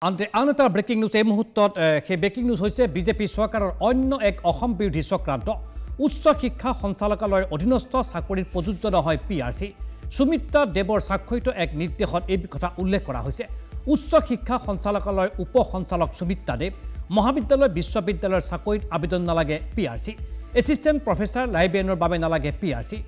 আন এটা breaking news এই মুহূৰ্তত সেই ব্ৰেকিং নিউজ হৈছে বিজেপি চৰকাৰৰ অন্য এক অসম বিৰোধী চক্ৰান্ত উচ্চ শিক্ষা সঞ্চালকালয়ৰ অধীনস্থ চাকৰিত প্ৰযোজ্য নহয় পিআৰচি সুমিত্ৰা দেৱৰ স্বাক্ষৰিত এক নিৰ্দেশত এই কথা উল্লেখ কৰা হৈছে উচ্চ শিক্ষা সঞ্চালকালয়ৰ উপ সঞ্চালক সুমিত্ৰা দেৱ মহাবিদ্যালয় বিশ্ববিদ্যালয়ৰ চাকৰিত আবেদন নালাগে পিআৰচি এছিষ্টেণ্ট প্ৰফেচাৰ লাইব্ৰেৰিয়ানৰ বাবে নালাগে পিআৰচি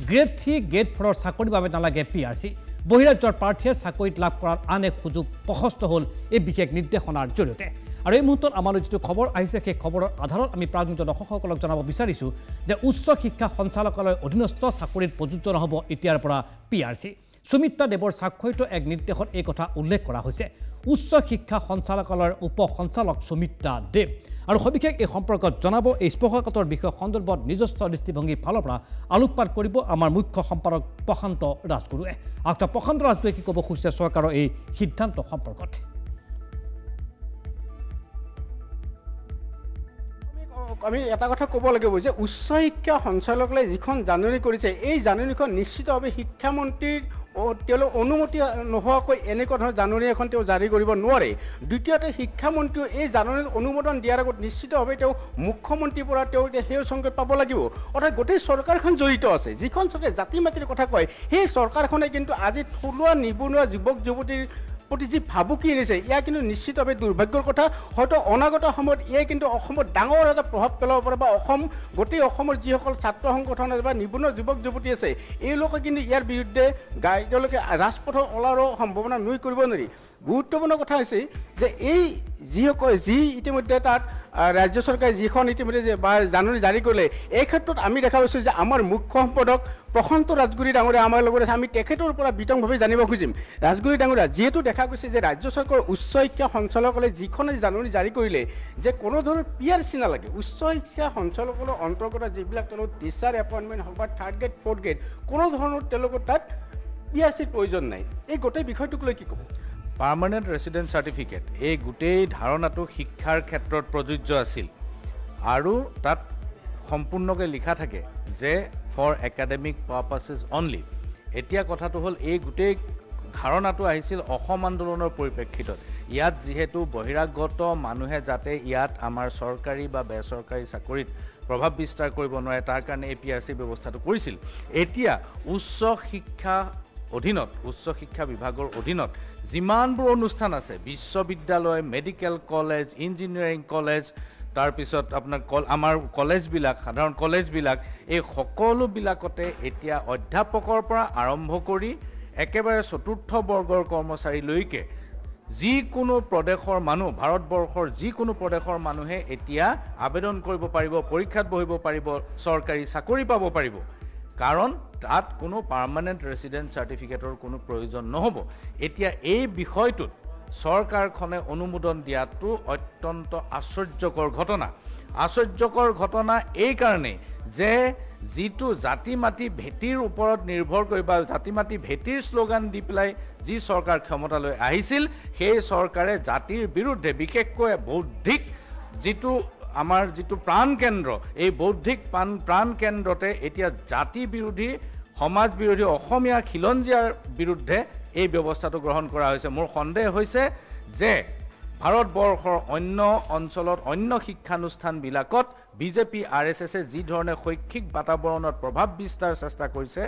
গ্ৰেড 3 গ্ৰেড 4ৰ চাকৰিৰ বাবে নালাগে পিআৰচি বহিৰাজ্যৰ প্ৰাৰ্থীয়ে চাকৰিত লাভ কৰাৰ আন এক সুযোগ প্ৰশস্ত হ'ল এই বিশেষ নিৰ্দেশনাৰ জৰিয়তে আৰু এই মুহূৰ্তত আমালৈ যিটো খবৰ আহিছে সেই খবৰৰ আধাৰত আমি প্ৰাজ্ঞ দৰ্শকসকলক জনাব বিচাৰিছোঁ যে উচ্চ শিক্ষা সঞ্চালকালয়ৰ অধীনস্থ চাকৰিত প্ৰযোজ্য নহ'ব এতিয়াৰ পৰা পিআৰচি সুমিত্ৰা দেৱৰ স্বাক্ষৰিত এক নিৰ্দেশত এই কথা উল্লেখ কৰা হৈছে উচ্চ শিক্ষা সঞ্চালকালয়ৰ উপ সঞ্চালক সুমিত্ৰা দেৱ আৰু সবিশেষ এই সম্পৰ্কত জনাব এই স্পৰ্শকাতৰ বিষয় সন্দৰ্ভত নিজস্ব দৃষ্টিভংগীৰ ফালৰ পৰা আলোকপাত কৰিব আমাৰ মুখ্য সম্পাদক প্ৰশান্ত ৰাজগুৰুৱে প্ৰশান্ত ৰাজগুৰুৱে কি ক'ব খুজিছে চৰকাৰৰ এই সিদ্ধান্ত সম্পৰ্কত আমি এটা কথা ক'ব লাগিব যে উচ্চ শিক্ষা সঞ্চালকালয়ে যিখন জাননী কৰিছে এই জাননীখন নিশ্চিতভাৱে শিক্ষামন্ত্ৰীৰ তেওঁলোক অনুমতি নোহোৱাকৈ এনেকুৱা ধৰণৰ জাননী এখন তেওঁ জাৰি কৰিব নোৱাৰে দ্বিতীয়তে শিক্ষামন্ত্ৰীয়ে এই জাননীৰ অনুমোদন দিয়াৰ আগত নিশ্চিতভাৱে তেওঁ মুখ্যমন্ত্ৰীৰ পৰা তেওঁ সেই সংকেত পাব লাগিব অৰ্থাৎ গোটেই চৰকাৰখন জড়িত আছে যিখন চৰকাৰে জাতি মাটিৰ কথা কয় সেই চৰকাৰখনে কিন্তু আজি থলুৱা নিবনুৱা যুৱক যুৱতীৰ প্ৰতি যি ভাবুকি আনিছে ইয়াৰ কিন্তু নিশ্চিতভাৱে দুৰ্ভাগ্যৰ কথা হয়তো অনাগত সময়ত ইয়াই কিন্তু অসমত ডাঙৰ এটা প্ৰভাৱ পেলাব পাৰে বা গোটেই অসমৰ যিসকল ছাত্ৰ সংগঠন আছে বা নিবনুৱা যুৱক যুৱতী আছে এওঁলোকে কিন্তু ইয়াৰ বিৰুদ্ধে তেওঁলোকে ৰাজপথত ওলোৱাৰ সম্ভাৱনা নুই কৰিব নোৱাৰি গুৰুত্বপূৰ্ণ কথা হৈছে যে এই যি ইতিমধ্যে তাত ৰাজ্য চৰকাৰে যিখন ইতিমধ্যে বা জাননী জাৰি কৰিলে এই ক্ষেত্ৰত আমি দেখা পাইছোঁ যে আমাৰ মুখ্য সম্পাদক প্ৰশান্ত ৰাজগুৰি ডাঙৰীয়া আমাৰ লগত আছে আমি তেখেতৰ পৰা বিতংভাৱে জানিব খুজিম ৰাজগুৰি ডাঙৰীয়া যিহেতু দেখা গৈছে যে ৰাজ্য চৰকাৰৰ উচ্চ শিক্ষা সঞ্চালকালয়ে যিখনে জাননী জাৰি কৰিলে যে কোনো ধৰণৰ পিআৰচি নালাগে উচ্চ শিক্ষা সঞ্চালকালয়ৰ অন্তৰ্গত যিবিলাক তেওঁলোকৰ টিচাৰ এপইণ্টমেণ্ট হওক বা থাৰ্ড গ্ৰেড ফ'ৰ্থ গ্ৰেড কোনো ধৰণৰ তেওঁলোকৰ তাত পিআৰচিৰ প্ৰয়োজন নাই এই গোটেই বিষয়টোক লৈ কি ক'ব পাৰ্মানেণ্ট ৰেচিডেণ্ট চাৰ্টিফিকেট এই গোটেই ধাৰণাটো শিক্ষাৰ ক্ষেত্ৰত প্ৰযোজ্য আছিল আৰু তাত সম্পূৰ্ণকৈ লিখা থাকে যে ফৰ একাডেমিক পাৰ্পাছেছ অনলি এতিয়া কথাটো হ'ল এই গোটেই ধাৰণাটো আহিছিল অসম আন্দোলনৰ পৰিপ্ৰেক্ষিতত ইয়াত যিহেতু বহিৰাগত মানুহে যাতে ইয়াত আমাৰ চৰকাৰী বা বেচৰকাৰী চাকৰিত প্ৰভাৱ বিস্তাৰ কৰিব নোৱাৰে তাৰ কাৰণে এই পিআৰচি ব্যৱস্থাটো কৰিছিল এতিয়া উচ্চ শিক্ষা বিভাগৰ অধীনত যিমানবোৰ অনুষ্ঠান আছে বিশ্ববিদ্যালয় মেডিকেল কলেজ ইঞ্জিনিয়াৰিং কলেজ তাৰপিছত আপোনাৰ আমাৰ কলেজবিলাক সাধাৰণ কলেজবিলাক এই সকলোবিলাকতে এতিয়া অধ্যাপকৰ পৰা আৰম্ভ কৰি একেবাৰে চতুৰ্থ বৰ্গৰ কৰ্মচাৰীলৈকে যিকোনো প্ৰদেশৰ মানুহ ভাৰতবৰ্ষৰ যিকোনো প্ৰদেশৰ মানুহে এতিয়া আবেদন কৰিব পাৰিব পৰীক্ষাত বহিব পাৰিব চৰকাৰী চাকৰি পাব পাৰিব কাৰণ তাত কোনো পাৰ্মানেণ্ট ৰেচিডেণ্ট চাৰ্টিফিকেটৰ কোনো প্ৰয়োজন নহ'ব এতিয়া এই বিষয়টোত চৰকাৰখনে অনুমোদন দিয়াটো অত্যন্ত আশ্চৰ্যকৰ ঘটনা এই কাৰণে যে যিটো জাতি মাটি ভেটিৰ ওপৰত নিৰ্ভৰ কৰি বা জাতি মাটি ভেটিৰ শ্লোগান দি পেলাই যি চৰকাৰ ক্ষমতালৈ আহিছিল সেই চৰকাৰে জাতিৰ বিৰুদ্ধে বিশেষকৈ বৌদ্ধিক আমাৰ যিটো প্ৰাণকেন্দ্ৰ এই বৌদ্ধিক প্ৰাণকেন্দ্ৰতে এতিয়া জাতি বিৰোধী সমাজ বিৰোধী অসমীয়া খিলঞ্জীয়াৰ বিৰুদ্ধে এই ব্যৱস্থাটো গ্ৰহণ কৰা হৈছে মোৰ সন্দেহ হৈছে যে ভাৰতবৰ্ষৰ অন্য অঞ্চলত অন্য শিক্ষানুষ্ঠানবিলাকত বিজেপি আৰএছএছে যি ধৰণে শৈক্ষিক বাতাবৰণত প্ৰভাৱ বিস্তাৰ চেষ্টা কৰিছে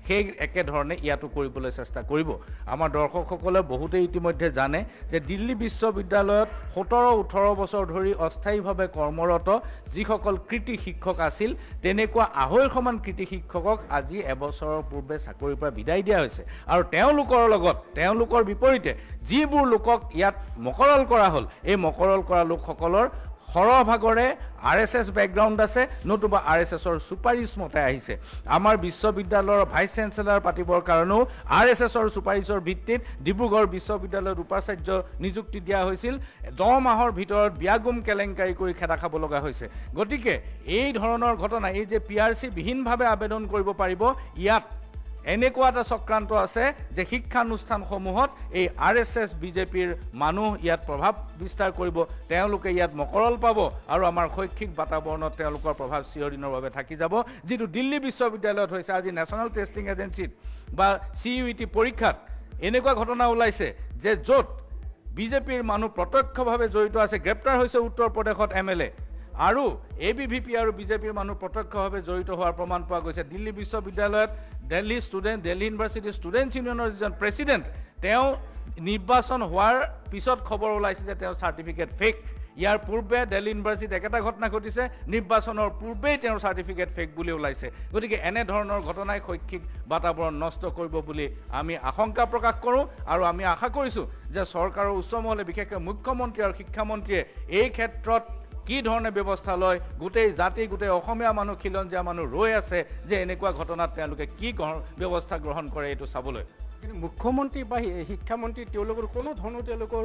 সেই একেধৰণে ইয়াতো কৰিবলৈ চেষ্টা কৰিব আমাৰ দৰ্শকসকলে বহুতেই ইতিমধ্যে জানে যে দিল্লী বিশ্ববিদ্যালয়ত 17-18 বছৰ ধৰি অস্থায়ীভাৱে কৰ্মৰত যিসকল কৃতি শিক্ষক আছিল তেনেকুৱা 250 কৃতি শিক্ষকক আজি এবছৰৰ পূৰ্বে চাকৰিৰ পৰা বিদায় দিয়া হৈছে আৰু তেওঁলোকৰ বিপৰীতে যিবোৰ লোকক ইয়াত মকৰল কৰা হ'ল এই মকৰল কৰা লোকসকলৰ সৰহভাগৰে আৰএছএছ বেকগ্ৰাউণ্ড আছে নতুবা আৰএছএছৰ চুপাৰিশ মতে আহিছে আমাৰ বিশ্ববিদ্যালয়ৰ ভাইচ চেঞ্চেলাৰ পাতিবৰ কাৰণেও আৰএছএছৰ চুপাৰিশৰ ভিত্তিত ডিব্ৰুগড় বিশ্ববিদ্যালয়ত উপাচাৰ্য নিযুক্তি দিয়া হৈছিল 10 মাহৰ ভিতৰত বিয়াগুম কেলেংকাৰী কৰি খেদা খাব লগা হৈছে গতিকে এই ধৰণৰ ঘটনা এই যে পিআৰচি বিহীনভাৱে আবেদন কৰিব পাৰিব ইয়াত এনেকুৱা এটা চক্ৰান্ত আছে যে শিক্ষানুষ্ঠানসমূহত এই আৰএছএছ বিজেপিৰ মানুহ ইয়াত প্ৰভাৱ বিস্তাৰ কৰিব তেওঁলোকে ইয়াত মকৰল পাব আৰু আমাৰ শৈক্ষিক বাতাবৰণত তেওঁলোকৰ প্ৰভাৱ চিৰদিনৰ বাবে থাকি যাব যিটো দিল্লী বিশ্ববিদ্যালয়ত হৈছে আজি নেশ্যনেল টেষ্টিং এজেঞ্চিত বা CUET পৰীক্ষাত এনেকুৱা ঘটনা ওলাইছে যে য'ত বিজেপিৰ মানুহ প্ৰত্যক্ষভাৱে জড়িত আছে গ্ৰেপ্তাৰ হৈছে উত্তৰ প্ৰদেশত MLA আৰু ABVP আৰু বিজেপিৰ মানুহ প্ৰত্যক্ষভাৱে জড়িত হোৱাৰ প্ৰমাণ পোৱা গৈছে দিল্লী বিশ্ববিদ্যালয়ত দিল্লী ইউনিভাৰ্চিটি ষ্টুডেণ্টছ ইউনিয়নৰ যিজন প্ৰেচিডেণ্ট তেওঁ নিৰ্বাচন হোৱাৰ পিছত খবৰ ওলাইছে যে তেওঁৰ চাৰ্টিফিকেট ফেক ইয়াৰ পূৰ্বে দিল্লী ইউনিভাৰ্চিটিত একেটা ঘটনা ঘটিছে নিৰ্বাচনৰ পূৰ্বেই তেওঁৰ চাৰ্টিফিকেট ফেক বুলি ওলাইছে গতিকে এনে ধৰণৰ ঘটনাই শৈক্ষিক বাতাবৰণ নষ্ট কৰিব বুলি আমি আশংকা প্ৰকাশ কৰোঁ আৰু আমি আশা কৰিছোঁ যে চৰকাৰৰ উচ্চ মহলে বিশেষকৈ মুখ্যমন্ত্ৰী আৰু শিক্ষামন্ত্ৰীয়ে এই ক্ষেত্ৰত কি ধৰণে ব্যৱস্থা লয় গোটেই জাতি গোটেই অসমীয়া মানুহ খিলঞ্জীয়া মানুহ ৰৈ আছে যে এনেকুৱা ঘটনাত তেওঁলোকে কি ব্যৱস্থা গ্ৰহণ কৰে এইটো চাবলৈ কিন্তু মুখ্যমন্ত্ৰী বা শিক্ষামন্ত্ৰী তেওঁলোকৰ কোনো ধৰণৰ তেওঁলোকৰ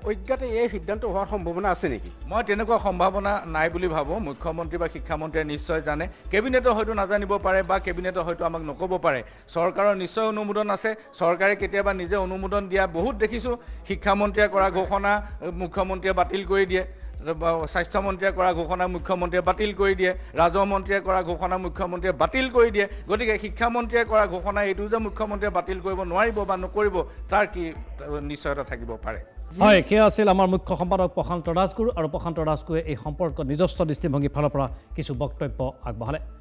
অজ্ঞাতে এই সিদ্ধান্ত হোৱাৰ সম্ভাৱনা আছে নেকি মই তেনেকুৱা সম্ভাৱনা নাই বুলি ভাবোঁ মুখ্যমন্ত্ৰী বা শিক্ষামন্ত্ৰীয়ে নিশ্চয় জানে কেবিনেটে হয়তো নাজানিব পাৰে বা কেবিনেটে হয়তো আমাক নক'ব পাৰে চৰকাৰৰ নিশ্চয় অনুমোদন আছে চৰকাৰে কেতিয়াবা নিজে অনুমোদন দিয়া বহুত দেখিছোঁ শিক্ষামন্ত্ৰীয়ে কৰা ঘোষণা মুখ্যমন্ত্ৰীয়ে বাতিল কৰি দিয়ে স্বাস্থ্যমন্ত্ৰীয়ে কৰা ঘোষণা মুখ্যমন্ত্ৰীয়ে বাতিল কৰি দিয়ে ৰাজহ মন্ত্ৰীয়ে কৰা ঘোষণা মুখ্যমন্ত্ৰীয়ে বাতিল কৰি দিয়ে গতিকে শিক্ষামন্ত্ৰীয়ে কৰা ঘোষণা এইটো যে মুখ্যমন্ত্ৰীয়ে বাতিল কৰিব নোৱাৰিব বা নকৰিব তাৰ কি নিশ্চয়তা থাকিব পাৰে হয় সেয়া আছিল আমাৰ মুখ্য সম্পাদক প্ৰশান্ত ৰাজগুৰু আৰু প্ৰশান্ত ৰাজগুৰুৱে এই সম্পৰ্কত নিজস্ব দৃষ্টিভংগীৰ ফালৰ পৰা কিছু বক্তব্য আগবঢ়ালে